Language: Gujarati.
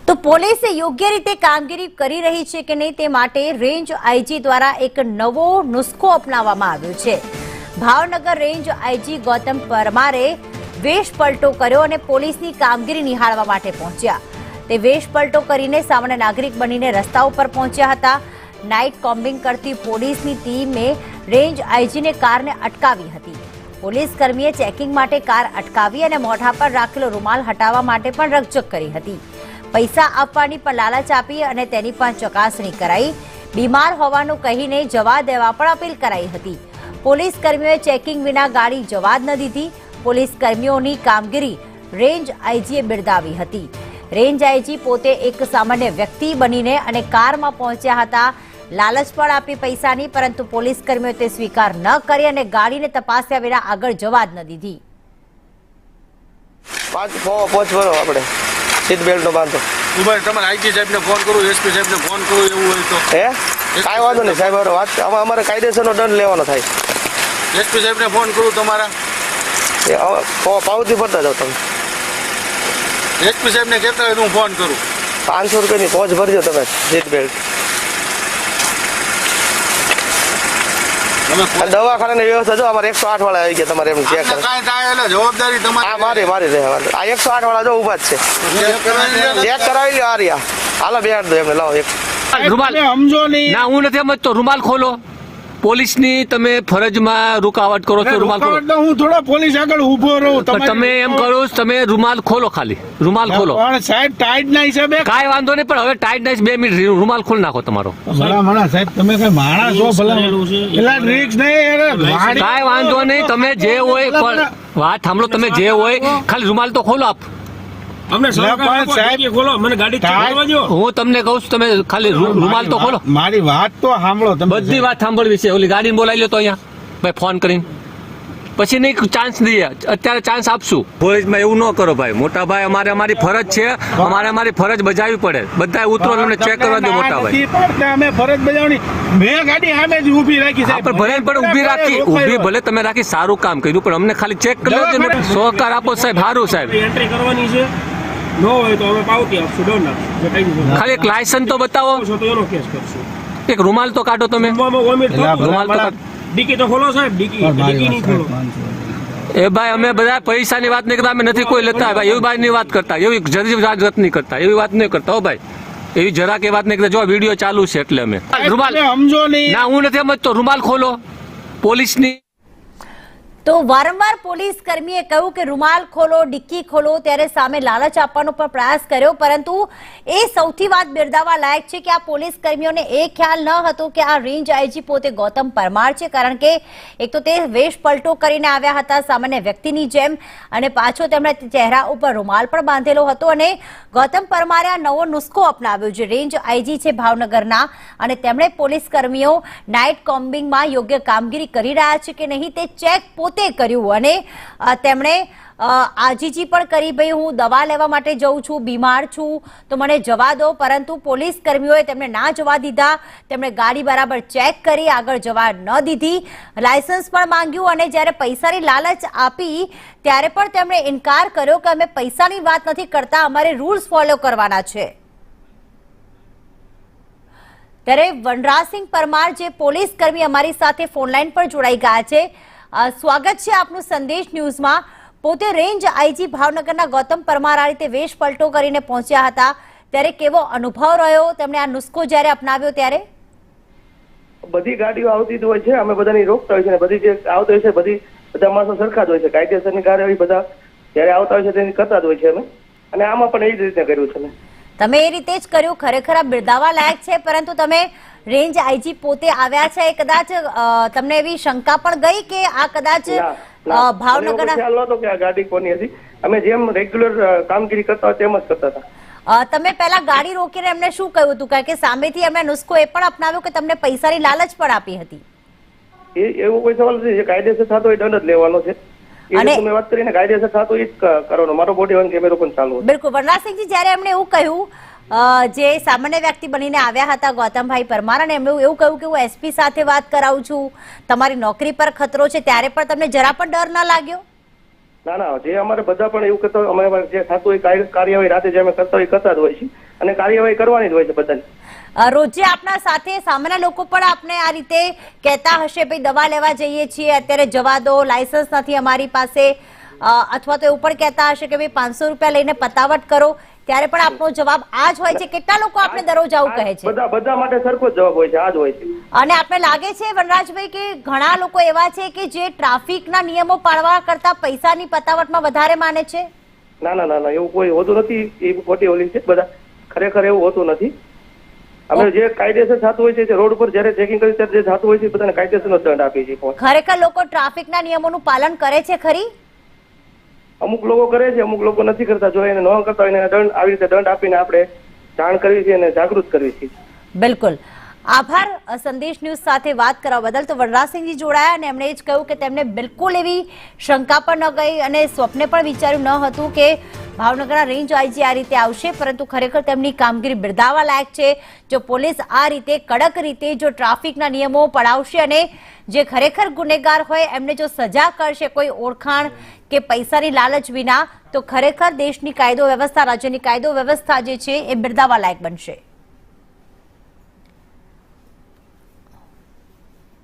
તો પોલીસ યોગ્ય રીતે કામગીરી કરી રહી છે કે નહીં તે માટે રેન્જ આઈજી દ્વારા એક નવો નુસ્ખો અપનાવવામાં આવ્યો છે। ભાવનગર રેન્જ આઈજી ગૌતમ પરમારે વેશ પલટો કર્યો અને પોલીસની કામગીરી નિહાળવા માટે પહોંચ્યા। તે વેશ પલટો કરીને સામાન્ય નાગરિક બનીને રસ્તા ઉપર પહોંચ્યા હતા। નાઇટ કોમ્બિંગ કરતી પોલીસની ટીમે રેન્જ આઈજીને કારને અટકાવી હતી। પોલીસ કર્મીએ ચેકિંગ માટે કાર અટકાવી અને મોઢા પર રાખેલો રૂમાલ હટાવવા માટે પણ રકઝક કરી હતી। પૈસા આપવાની પણ લાલચ આપી અને તેની પણ ચકાસણી કરાઈ। બીમાર હોવાનું કહીને જવા દેવા પણ અપીલ કરાઈ હતી। પોલીસ કર્મીઓએ ચેકિંગ વિના ગાડી જવા જ ન દીધી। પોલીસ કર્મીઓની કામગીરી રેન્જ આઈજીએ બિરદાવી હતી। રેન્જ આઈજી પોતે એક સામાન્ય વ્યક્તિ બનીને અને કારમાં પહોંચ્યા હતા। લાલચ પણ આપી પૈસાની, પરંતુ પોલીસ કર્મીઓ તે સ્વીકાર ન કરી અને ગાડીને તપાસ્યા વિના આગળ જવા જ ન દીધી। આપણે સીટ બેલ્ટ નો બાંધો ઉભા તમારે આઈજી સાહેબ ને ફોન કરું, એસપી સાહેબ ને ફોન કરું, એવું હોય તો કાંઈ વાંધો નહીં સાહેબ, વાત અમારે કાયદેસરનો દંડ લેવાનો થાય। એસપી સાહેબ ને ફોન કરું તમારા પાવતી ભરતા જાઓ તમે। એસપી સાહેબ ને કહેતા હોય તો હું ફોન કરું। 500 રૂપિયાની પહોંચ ભરજો તમે સીટ બેલ્ટ। દવાખાનાની વ્યવસ્થા જો અમારે 108 વાળા આવી ગયા, તમારે એમ ચેક કરો કાંઈ થાય એટલે જવાબદારી તમારી। મારી રહે આ 108 વાળા જો ઉભા જ છે, ચેક કરાવી લો। આ રહ્યા હાલો બેહાડ દો એમને, લાવો એક રૂમાલ સમજો નહીં ના, હું નથી સમજતો। રૂમાલ ખોલો, પોલીસની તમે ફરજમાં રૂકાવટ કરો છો। રૂમાલ ખોલો, હું થોડા પોલીસ આગળ ઉભો રહું, તમે એમ કરો તમે રૂમાલ ખોલો, ખાલી રૂમાલ ખોલો। પણ સાહેબ ટાઈટ ના હિસાબે કાંઈ વાંધો નહીં, પણ હવે ટાઈટ ના 2 મિનિટ રૂમાલ ખોલી નાખો તમારો। ભલા સાહેબ તમે કઈ માણસ છો, ભલા એટલા રિક્સ નહીં, કાંઈ વાંધો નહીં, તમે જે હોય પણ વાત સાંભળો, તમે જે હોય ખાલી રૂમાલ તો ખોલો આપ। અમને સાહેબ ખોલો, મને ગાડી ચલાવવા દો। હું તમને કહું છું, તમે ખાલી રૂમાલ તો ખોલો। મારી વાત તો સાંભળો તમે, બધી વાત સાંભળવી છે। ઓલી ગાડીને બોલાવી લો તો અહીંયા ભાઈ ફોન કરીને, પછી નહીં ચાન્સ દઈએ, અત્યારે ચાન્સ આપશું। પોલીસમાં એવું ન કરો ભાઈ, મોટા ભાઈ અમારી ફરજ છે, અમારી ફરજ બજાવવી પડે। બધા ઉતરો તમને ચેક કરવા દો મોટા ભાઈ। અમે ફરજ બજાવવાની, મેં ગાડી સામે જ ઊભી રાખી છે, ભલે પણ ઊભી રાખી, ઊભી ભલે તમે રાખી, સારું કામ કર્યું, પણ અમને ખાલી ચેક કરી લેજો, સહકાર આપો સાહેબ, સારું સાહેબ। એન્ટ્રી કરવાની છે, નો હોય તો અમે પાવતી આપશું, ખાલી એક લાયસન્સ તો બતાવો, એનો કેસ કરશું। એક રૂમાલ તો કાઢો તમે, રૂમાલ તો ડીકી તો ખોલો સાહેબ, ડીકી નહીં ખોલો। એ ભાઈ અમે બધા પૈસાની વાત નહીં કરતા, અમે નથી કોઈ લેતા ભાઈ, એવી બાતની વાત કરતા, એવી જરી વાત નહીં કરતા, એવી વાત નહીં કરતા હો ભાઈ, એવી જરાક એ વાત નહીં કરતા। જો વિડીયો ચાલુ છે એટલે અમે રૂમાલ સમજો નહીં ના, હું નથી સમજતો। રૂમાલ ખોલો પોલીસની। તો વારંવાર પોલીસ કર્મીએ કહ્યું કે રૂમાલ ખોલો, ડિક્કી ખોલો, ત્યારે સામે લાલચ આપવાનો પણ પ્રયાસ કર્યો, પરંતુ એ સૌથી વાત બિરદાવવા લાયક છે કે આ પોલીસ કર્મીઓને એ ખ્યાલ ન હતો કે આ રેન્જ આઈજી પોતે ગૌતમ પરમાર છે, કારણ કે એક તો તે વેશ પલટો કરીને આવ્યા હતા સામાન્ય વ્યક્તિની જેમ, અને પાછો તેમણે ચહેરા ઉપર રૂમાલ પણ બાંધેલો હતો। અને ગૌતમ પરમારે આ નવો નુસ્ખો અપનાવ્યો છે। રેન્જ આઈજી છે ભાવનગરના, અને તેમણે પોલીસ કર્મીઓ નાઇટ કોમ્બિંગમાં યોગ્ય કામગીરી કરી રહ્યા છે કે નહીં તે ચેક પોતે કર્યું, અને તેમણે આજીજી પણ કરી, ભાઈ હું દવા લેવા માટે જઉં છું, બીમાર છું તો મને જવા દો, પરંતુ પોલીસ કર્મીઓએ તેમને ના જવા દીધા। તેમણે ગાડી બરાબર ચેક કરી, આગળ જવા ન દીધી, લાયસન્સ પણ માંગ્યું, અને જ્યારે પૈસાની લાલચ આપી ત્યારે પણ તેમણે ઇનકાર કર્યો કે અમે પૈસાની વાત નથી કરતા, અમારે રૂલ્સ ફોલો કરવાના છે। ત્યારે વનરાજસિંહ પરમાર જે પોલીસ કર્મી અમારી સાથે ફોનલાઈન પર જોડાઈ ગયા છે। સ્વાગત છે આપનું સંદેશ ન્યૂઝમાં। પોતે રેન્જ આઈજી ભાવનગરના ગૌતમ પરમાર આ રીતે વેશ પલટો કરીને પહોંચ્યા હતા, ત્યારે કેવો અનુભવ રહ્યો તેમણે આ નુસ્ખો જ્યારે અપનાવ્યો ત્યારે? બધી ગાડીઓ આવતી જ હોય છે, અમે બધાની રોકતા હોય છે, બધી જે આવતી હોય છે બધા માણસો સરખા જ હોય છે, કાયદેસરની કાર્યવાહી બધા જ્યારે આવતા હોય છે તેની કરતા જ હોય છે અમે, અને આમાં પણ એ જ રીતે કર્યું છે। તમે એ રીતે જ કર્યું, ખરેખર આ બિરદાવવા લાયક છે, પરંતુ તમે રેન્જ આઈજી પોતે આવ્યા છે, કદાચ તમને એવી શંકા પણ ગઈ કે આ કદાચ ભાવનગરના ખ્યાલ નહોતો કે આ ગાડી કોની હતી, અમે જેમ રેગ્યુલર કામગીરી કરતા હોય તેમ જ કરતા હતા। તમે પહેલા ગાડી રોકીને એમને શું કહ્યું હતું, કારણ કે સામેથી એમણે નુસ્ખો એ પણ અપનાવ્યો કે તમને પૈસાની લાલચ પણ આપી હતી? એવું કોઈ સવાલ નથી, જે કાયદેસર થતો હોય દંડ જ લેવાનો છે। અને વાત કરીને કાયદેસર થતો એ જ કરવાનો, મારો બોડી વન કેમેરો પણ ચાલુ હતો। બિલકુલ વનરાજસિંહજી, જ્યારે એમણે એવું કહ્યું, જે સામાન્ય વ્યક્તિ બનીને આવ્યા હતા ગૌતમભાઈ પરમાર, અને એમણે એવું કહ્યું કે હું એસપી સાથે વાત કરાવું છું, તમારી નોકરી પર ખતરો છે, ત્યારે પણ તમને જરા પણ ડર ન લાગ્યો? ના ના, જે અમારે બધા પણ એવું કરતા હોય, અમારે જે થતું હોય કાર્યવાહી રાતે જે અમે કરતા હોય કરતા જ હોય છે અને કાર્યવાહી કરવાની જ હોય છે બધાને. રોજે આપના સાથે સામાન્ય લોકો પણ આપને આ રીતે કહેતા હશે ભાઈ દવા લેવા જઈએ છીએ અત્યારે જવા દો, લાયસન્સ નથી અમારી પાસે, અથવા તો એવું પણ કહેતા હશે કે ભાઈ 500 રૂપિયા લઈને પતાવટ કરો, ત્યારે પણ આપનો જવાબ આ જ હોય છે? કેટલા લોકો આપને દરરોજ આવું કહે છે? બધા માટે સરખો જ જવાબ હોય છે, આ જ હોય છે. અને આપને લાગે છે વનરાજભાઈ કે ઘણા લોકો એવા છે કે જે ટ્રાફિકના નિયમો પાળવા કરતા પૈસાની પતાવટમાં વધારે માને છે? ના ના ના ના, એવું કોઈ હોતું નથી. એ ખોટી ઓલી છે બધા, ખરેખર એવું હોતું નથી. અમે જે કાયદેસર થતું હોય છે રોડ ઉપર જયારે ચેકિંગ કરી ત્યારે જે થતું હોય છે બધાને કાયદેસરનો દંડ આપીએ છીએ. ખરેખર લોકો ટ્રાફિકના નિયમોનું પાલન કરે છે ખરી? અમુક લોકો કરે છે, અમુક લોકો નથી કરતા. જો એને ન કરતા હોય એને દંડ આવી રીતે દંડ આપીને આપણે જાણ કરવી છે અને જાગૃત કરવી છે. બિલકુલ, આભાર સંદેશ ન્યૂઝ સાથે વાત કરવા બદલ. તો વનરાજસિંહજી જોડાયા અને એમણે જ કહ્યું કે તેમને બિલકુલ એવી શંકા પણ ન ગઈ અને સ્વપ્ને પણ વિચાર્યું ન હતું કે ભાવનગરના રેન્જ આઈજી આ રીતે આવશે, પરંતુ ખરેખર તેમની કામગીરી બિરદાવવા લાયક છે. જો પોલીસ આ રીતે કડક રીતે જો ટ્રાફિકના નિયમો પડાવશે અને જે ખરેખર ગુનેગાર હોય એમને જો સજા કરશે કોઈ ઓળખાણ કે પૈસાની લાલચ વિના, તો ખરેખર દેશની કાયદો વ્યવસ્થા, રાજ્યની કાયદો વ્યવસ્થા જે છે એ બિરદાવવા લાયક બનશે.